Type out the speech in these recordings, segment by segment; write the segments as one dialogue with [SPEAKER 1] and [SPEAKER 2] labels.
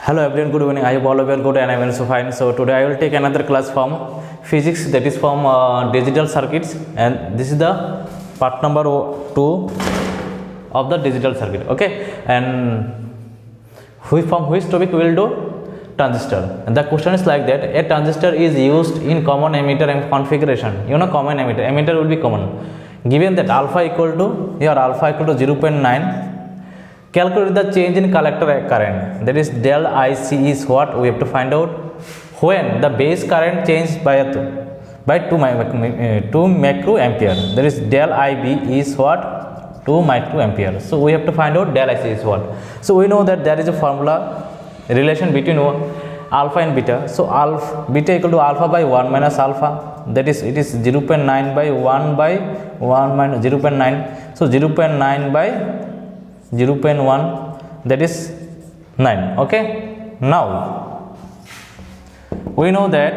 [SPEAKER 1] Hello everyone, good evening. I hope all of you are good and I am also fine. So today I will take another class from physics, that is from digital circuits, and this is the part number 2 of the digital circuit. Okay, and from which topic we will do? Transistor. And the question is like that: a transistor is used in common emitter and configuration. You know, common emitter will be common. Given that alpha equal to 0.9, calculate the change in collector current, that is del IC is what we have to find out when the base current changed by 2 microampere, that is del IB is what 2 microampere. So we have to find out del IC is what. So we know that there is a formula relation between alpha and beta. So beta equal to alpha by 1 minus alpha, that is it is 0.9 by 1 by 1 minus 0.9. So 0.9 by 0.1, that is 9. Okay, now we know that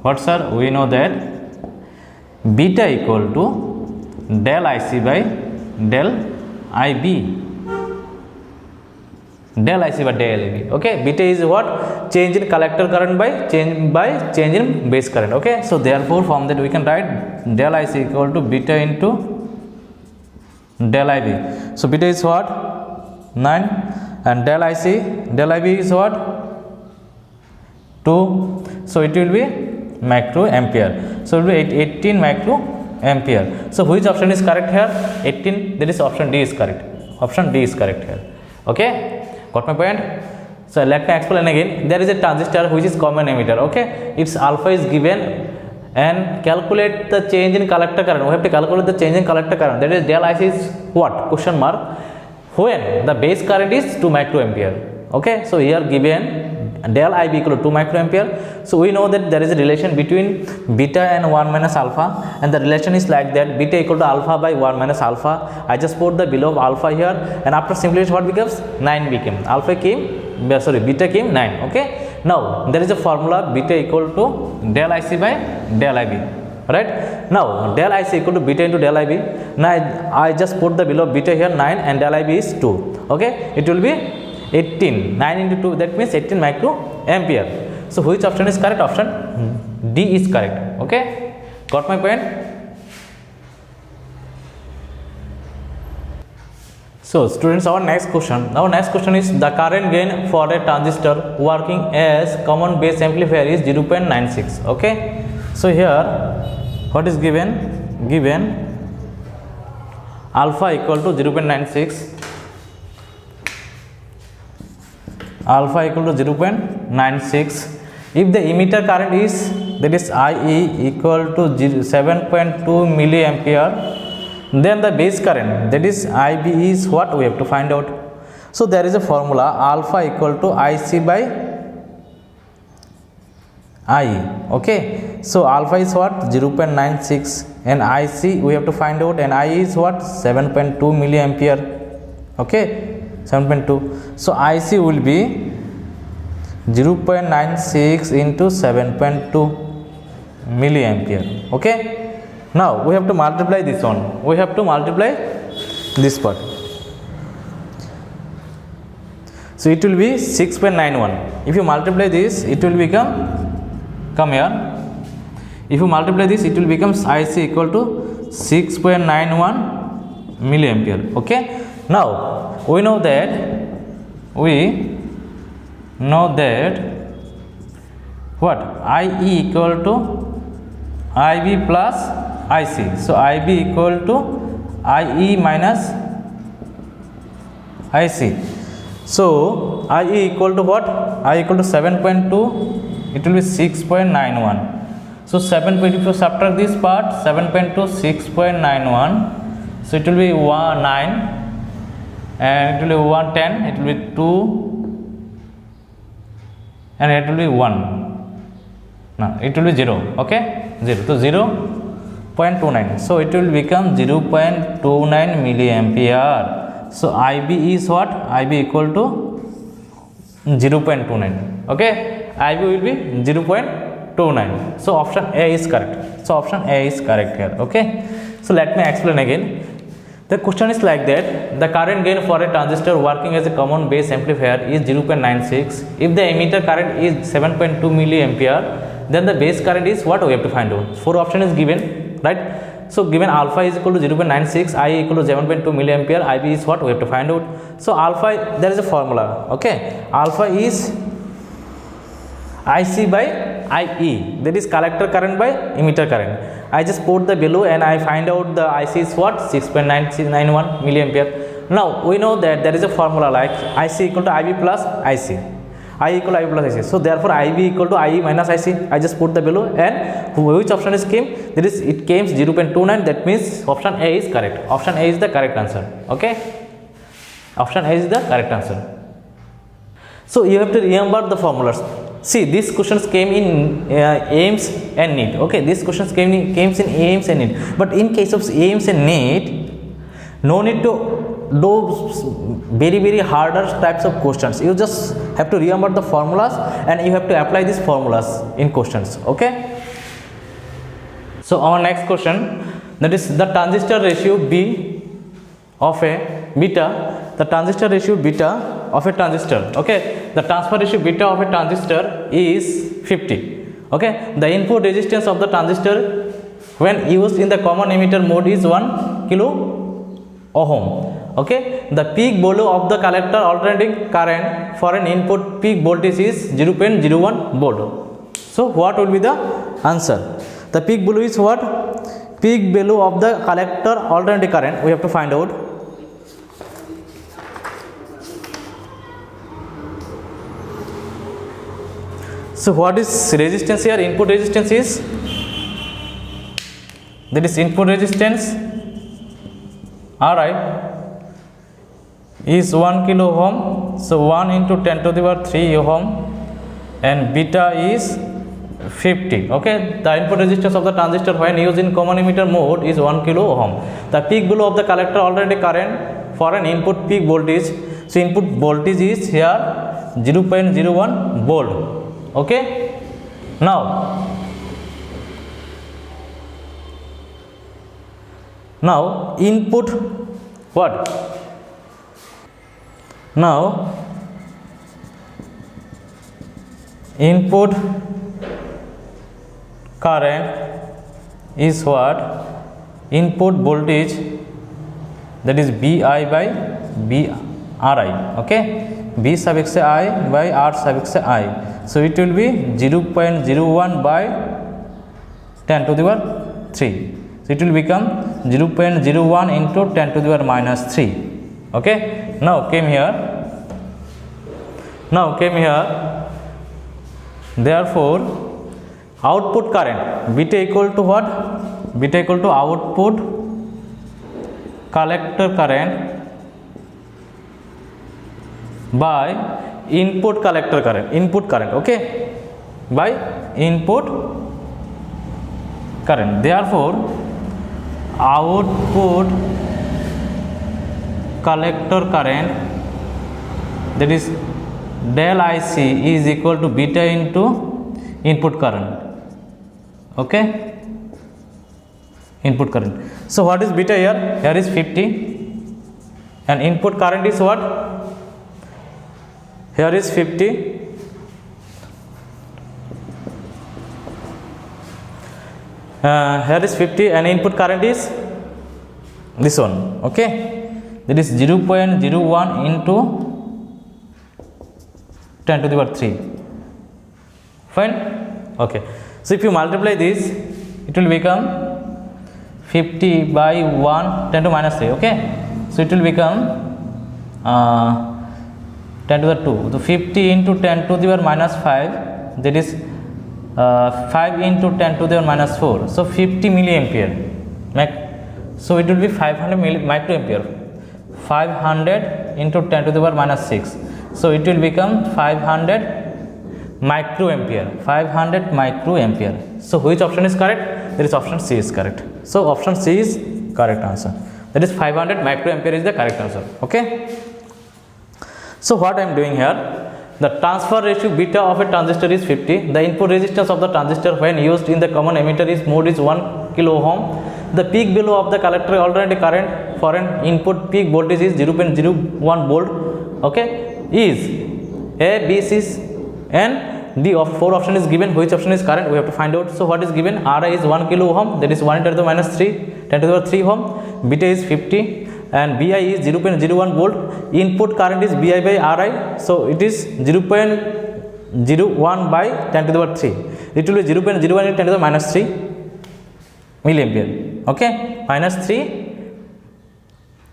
[SPEAKER 1] what, sir? We know that beta equal to del IC by del IB, del IC by del IB. Okay, beta is what? Change in collector current by change in base current. Okay, so therefore from that we can write del IC equal to beta into del IB. So beta is what? 9, and del IB is what? 2. So it will be microampere. So it will be 18 microampere. So which option is correct here? 18. That is option D is correct. Option D is correct here. Okay, got my point? So let me explain again. There is a transistor which is common emitter. Okay, its alpha is given, and calculate the change in collector current. We have to calculate the change in collector current, that is del IC is what? Question mark, when the base current is 2 microampere. Okay, so here given del IB equal to 2 microampere. So we know that there is a relation between beta and 1 minus alpha, and the relation is like that: beta equal to alpha by 1 minus alpha. I just put the below of alpha here, and after simplifying what becomes? 9 became. Beta came 9. Okay, now there is a formula beta equal to del IC by del IB, right? Now del IC equal to beta into del IB. Now I just put the below beta here 9 and del IB is 2. Okay, it will be 18. 9 into 2, that means 18 microampere. So which option is correct? Option D is correct. Okay, got my point? So students, our next question is the current gain for a transistor working as common base amplifier is 0.96. Okay, so here what is given alpha equal to 0.96, alpha equal to 0.96. if the emitter current is, that is IE equal to 7.2 milliampere, then the base current, that is IB, is what we have to find out. So there is a formula alpha equal to IC by IE. Okay, so alpha is what? 0.96, and IC we have to find out, and IE is what? 7.2 milliampere. Okay, 7.2. so IC will be 0.96 into 7.2 milliampere. Okay, now we have to multiply this one. We have to multiply this part. So it will be 6.91. If you multiply this, it will become, come here. If you multiply this, it will become IC equal to 6.91 milliampere. Okay. Now we know that what? IE equal to IB plus IC. So IB equal to IE minus IC. So IE equal to what? I equal to 7.2. It will be 6.91. So 7.2, if you subtract this part, 7.2, 6.91. So it will be 9, and it will be 110. It will be 2, and it will be 1. No, it will be 0. Okay, 0. So 0.29. So it will become 0.29 milliampere. So IB is what? IB equal to 0.29. Okay, IB will be 0.29. So option A is correct. So option A is correct here. Okay, so let me explain again. The question is like that, the current gain for a transistor working as a common base amplifier is 0.96. If the emitter current is 7.2 milliampere, then the base current is what we have to find out. 4 option is given, right? So given alpha is equal to 0.96, I equal to 7.2 milliampere, IB is what we have to find out. So alpha, there is a formula, okay? Alpha is IC by IE, that is collector current by emitter current. I just put the value and I find out the IC is what, 6.991 milliampere. Now we know that there is a formula like IC equal to IB plus IC, I equal to IB plus IC. So therefore IB equal to IE minus IC. I just put the value and which option is came, that is it came 0.29, that means option A is correct. Option A is the correct answer, okay? Option A is the correct answer. So you have to remember the formulas. See, these questions came in AIMS and NEET. Okay, these questions came in AIMS and NEET. But in case of AIMS and NEET, no need to do very harder types of questions. You just have to remember the formulas and you have to apply these formulas in questions. Okay. So our next question, that is the transistor ratio B of a beta. The transistor ratio beta of a transistor, okay, the transfer ratio beta of a transistor is 50, okay. The input resistance of the transistor when used in the common emitter mode is 1 kilo ohm, okay. The peak value of the collector alternating current for an input peak voltage is 0.01 volt. So what will be the answer? The peak value is what? Peak value of the collector alternating current we have to find out. So what is resistance here? Input resistance is, that is input resistance Ri is 1 kilo ohm. So 1 into 10 to the power 3 ohm and beta is 50, okay. The input resistance of the transistor when used in common emitter mode is 1 kilo ohm. The peak value of the collector alternating current for an input peak voltage, so input voltage is here 0.01 volt, okay. Now input what? Now input current is what? Input voltage, that is BI by BRI, okay. B suffix I by R suffix I. So it will be 0.01 by 10 to the power 3. So it will become 0.01 into 10 to the power minus 3. Okay. Now came here. Therefore, output current beta equal to what? Beta equal to output collector current by input collector current, okay, by input current. Therefore output collector current, that is del IC, is equal to beta into input current, okay, input current. So what is beta here? Here is 50 and input current is what? Here is 50 here is 50 and input current is this one, okay, that is 0.01 into 10 to the power 3, fine, okay. So if you multiply this, it will become 50 by 1 10 to minus 3, okay. So it will become 10 to the 2, so 50 into 10 to the power minus 5, that is 5 into 10 to the power minus 4, so 50 milliampere. So it will be 500 microampere. 500 into 10 to the power minus 6, so it will become 500 microampere. 500 microampere. So which option is correct? There is option C is correct. So option C is correct answer. That is 500 microampere is the correct answer. Okay. So what I am doing here, the transfer ratio beta of a transistor is 50. The input resistance of the transistor when used in the common emitter is mode is 1 kilo ohm. The peak value of the collector alternating current for an input peak voltage is 0.01 volt, okay, is A, B, C and D of 4 option is given. Which option is correct? We have to find out. So what is given? Ri is 1 kilo ohm, that is 1 × 10⁻³ ohm. Beta is 50 and Bi is 0.01 volt. Input current is Bi by Ri, so it is 0.01 by 10⁻³. It will be 0.01 × 10⁻³ milliampere. Okay, -3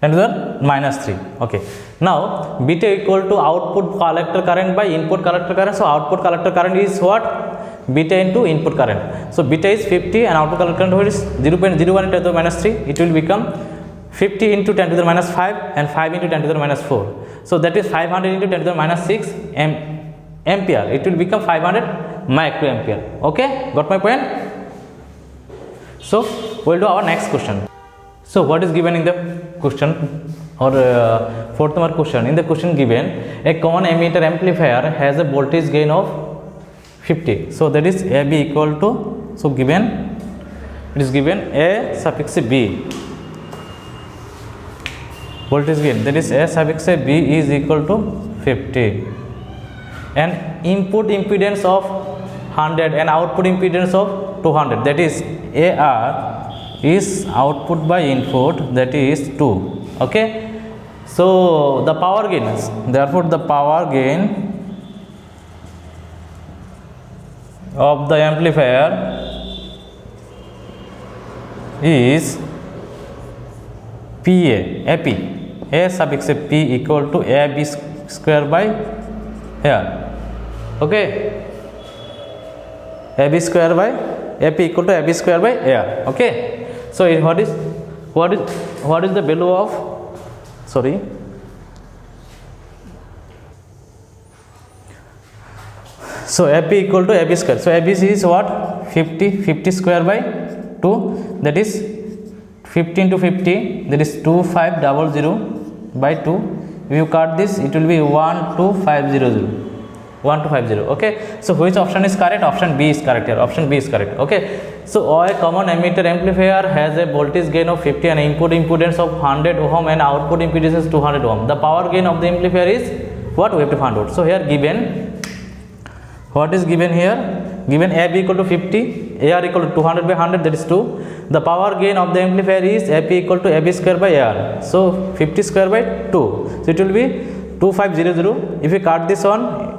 [SPEAKER 1] 10⁻³ okay. Now beta equal to output collector current by input collector current. So output collector current is what? Beta into input current. So beta is 50 and output collector current is 0.01 × 10⁻³. It will become 50 into 10⁻⁵ and 5 into 10⁻⁴. So that is 500 into 10⁻⁶ ampere. It will become 500 microampere. Okay, got my point? So we'll do our next question. So what is given in the question or fourth number question? In the question given, a common emitter amplifier has a voltage gain of 50. So that is AB equal to, so given, it is given A suffix B voltage gain, that is A suffix B is equal to 50 and input impedance of 100 and output impedance of 200, that is AR is output by input, that is 2. Okay, so the power gain is, therefore the power gain of the amplifier is PA, AP, A suffix P equal to AB square by here. Okay, AB square by AP equal to AB square by AR. Okay, so what is the value of, sorry, so AP equal to AB square. So ABC is what? 50 square by 2, that is 50 into 50, that is 2500 by 2. If you cut this, it will be 12500. 1250. Okay, so which option is correct? Option B is correct here. Option B is correct. Okay, so a common emitter amplifier has a voltage gain of 50 and input impedance of 100 ohm and output impedance is 200 ohm. The power gain of the amplifier is what? We have to find out. So here given, what is given here? Given AB equal to 50, AR equal to 200 by 100, that is 2. The power gain of the amplifier is AP equal to AB square by AR. So 50 square by 2. So it will be 2500. If we cut this on,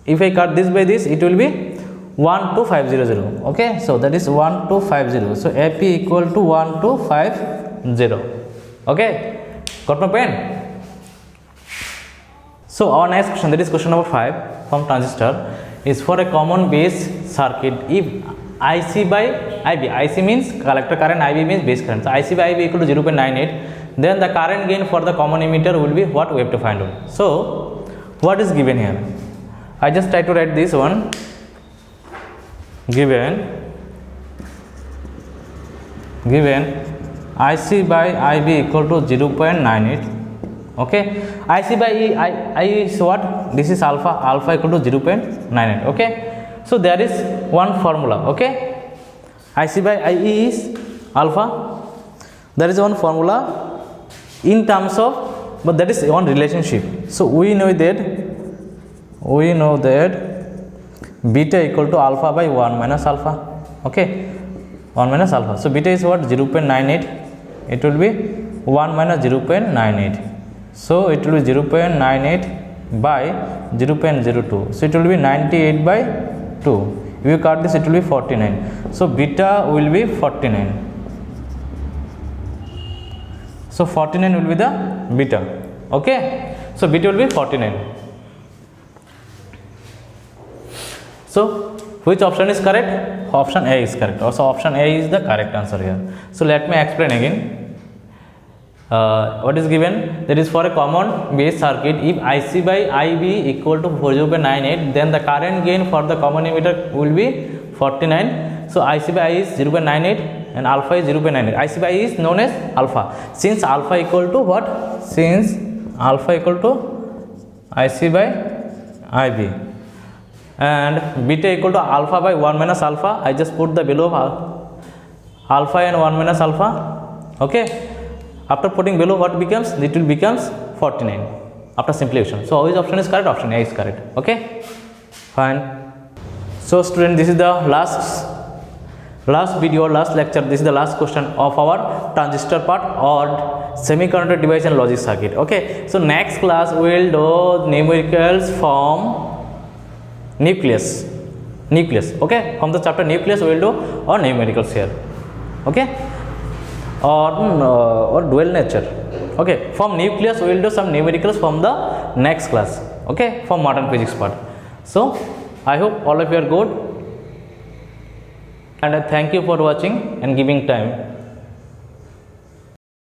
[SPEAKER 1] if I cut this by this, it will be 12500. Okay, so that is 1250. So AP equal to 1250. Okay, got my pen? So our next question, that is question number 5 from transistor, is for a common base circuit. If IC by IB, IC means collector current, IB means base current. So IC by IB equal to 0.98, then the current gain for the common emitter will be what? We have to find out. So what is given here? I just try to write this one. Given IC by IB equal to 0.98. Okay, IC by I is what? This is alpha equal to 0.98. Okay, so there is one formula. Okay, IC by IE is alpha. There is one formula in terms of, but that is one relationship. So we know that beta equal to alpha by 1 minus alpha. Okay, 1 minus alpha. So beta is what? 0.98. It will be 1 minus 0.98. So it will be 0.98 by 0.02. So it will be 98 by 2. If you cut this, it will be 49. So beta will be 49. So 49 will be the beta. Okay, so beta will be 49. So which option is correct? Option A is correct. Also option A is the correct answer here. So let me explain again. What is given? That is for a common base circuit, if IC by IB equal to 0.98, then the current gain for the common emitter will be 49. So IC by I is 0.98 and alpha is 0.98. IC by I is known as alpha. Since alpha equal to what? Since alpha equal to IC by IB and beta equal to alpha by 1 minus alpha, I just put the value of alpha and 1 minus alpha. Okay, After putting below, what becomes? It will becomes 49 after simplification. So which option is correct? Option A is correct. Okay, fine. So student, this is the last video, last lecture. This is the last question of our transistor part or semiconductor device and logic circuit. Okay, so next class we will do numericals from nucleus. Okay, from the chapter nucleus we will do or numericals here. Okay, or dual nature. Okay, from nucleus we will do some numericals from the next class. Okay, from modern physics part. So I hope all of you are good, and I thank you for watching and giving time.